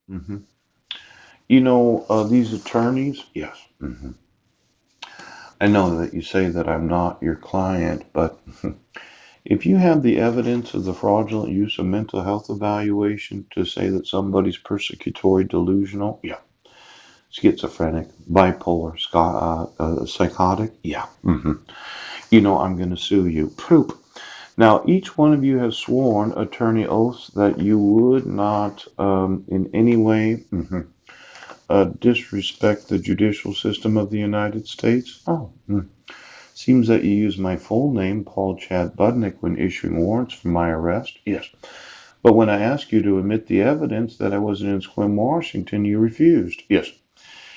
hmm these attorneys, yes. I know that you say that I'm not your client, but if you have the evidence of the fraudulent use of mental health evaluation to say that somebody's persecutory delusional, yeah, schizophrenic, bipolar, psychotic, yeah, I'm going to sue you. Poop. Now, each one of you has sworn attorney oaths that you would not in any way disrespect the judicial system of the United States. Oh, seems that you use my full name, Paul Chad Budnick, when issuing warrants for my arrest. Yes. But when I asked you to admit the evidence that I wasn't in Sequim, Washington, you refused. Yes.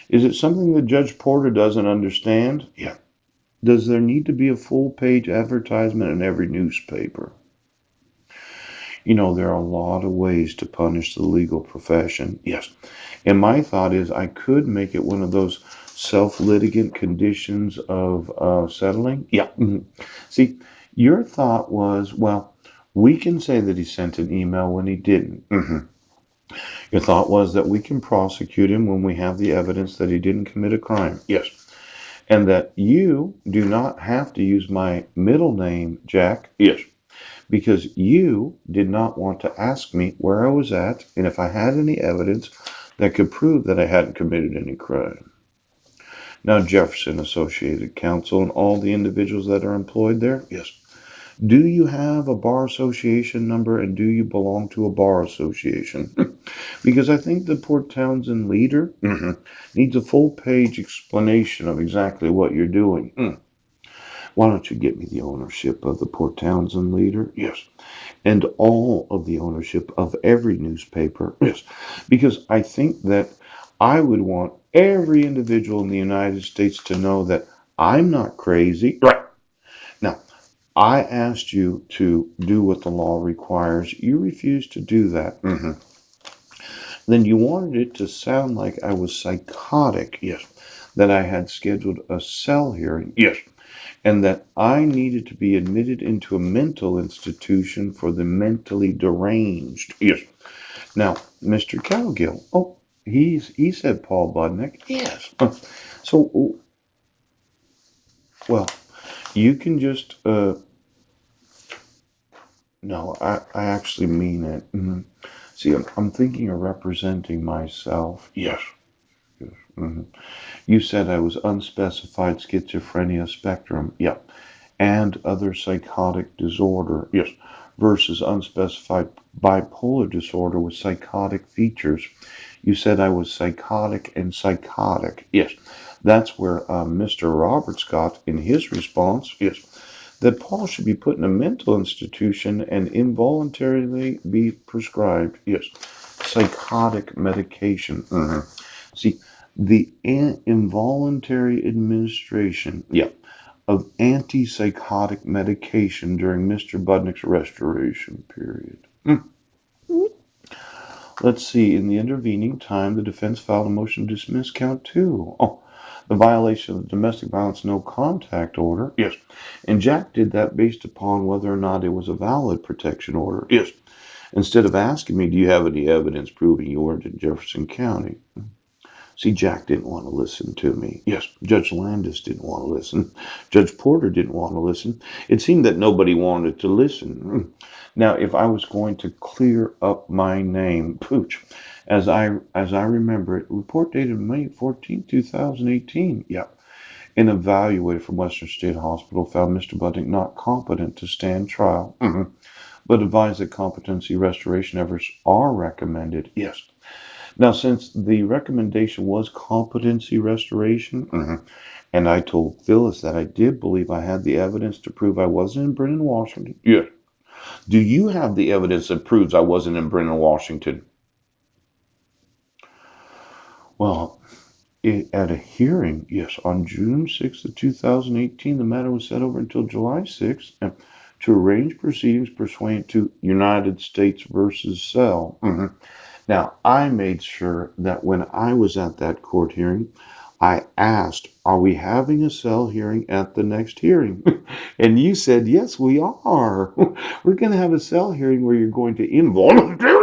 Is it something that Judge Porter doesn't understand? Yeah. Does there need to be a full page advertisement in every newspaper? There are a lot of ways to punish the legal profession. Yes. And my thought is I could make it one of those self-litigant conditions of settling. Yeah. See, your thought was, well, we can say that he sent an email when he didn't. Your thought was that we can prosecute him when we have the evidence that he didn't commit a crime. Yes. And that you do not have to use my middle name, Jack. Yes. Because you did not want to ask me where I was at and if I had any evidence that could prove that I hadn't committed any crime. Now, Jefferson Associated Counsel and all the individuals that are employed there, yes. Do you have a bar association number and do you belong to a bar association? Because I think the Port Townsend leader needs a full page explanation of exactly what you're doing. Why don't you get me the ownership of the Port Townsend leader? Yes. And all of the ownership of every newspaper. Yes. Because I think that I would want every individual in the United States to know that I'm not crazy. Right. Now, I asked you to do what the law requires. You refused to do that. Then you wanted it to sound like I was psychotic. Yes. That I had scheduled a cell hearing. Yes. And that I needed to be admitted into a mental institution for the mentally deranged. Yes. Now, Mr. Cowgill. Oh, he said Paul Budnick. Yes. So, well, you can just no, I actually mean it. See, I'm thinking of representing myself. Yes. Yes. You said I was unspecified schizophrenia spectrum. Yeah. And other psychotic disorder. Yes. Versus unspecified bipolar disorder with psychotic features. You said I was psychotic and psychotic. Yes. That's where Mr. Roberts got in his response. Yes. That Paul should be put in a mental institution and involuntarily be prescribed. Yes. Psychotic medication. See, the involuntary administration. Yeah of antipsychotic medication during Mr. Budnick's restoration period. Let's see. In the intervening time, the defense filed a motion to dismiss count two. Oh, the violation of the domestic violence no contact order. Yes. And Jack did that based upon whether or not it was a valid protection order. Yes. Instead of asking me, do you have any evidence proving you weren't in Jefferson County? See, Jack didn't want to listen to me. Yes, Judge Landis didn't want to listen. Judge Porter didn't want to listen. It seemed that nobody wanted to listen. Now, if I was going to clear up my name, pooch, as I remember it, report dated May 14, 2018. Yeah. An evaluator from Western State Hospital found Mr. Budnick not competent to stand trial, but advised that competency restoration efforts are recommended. Yes. Now, since the recommendation was competency restoration, and I told Phyllis that I did believe I had the evidence to prove I wasn't in Brennan, Washington. Yeah. Do you have the evidence that proves I wasn't in Brennan, Washington? Well, at a hearing, yes, on June 6th of 2018, the matter was set over until July 6th to arrange proceedings pursuant to United States versus Cell. Now, I made sure that when I was at that court hearing, I asked, are we having a cell hearing at the next hearing? And you said, yes, we are. We're going to have a cell hearing where you're going to involuntarily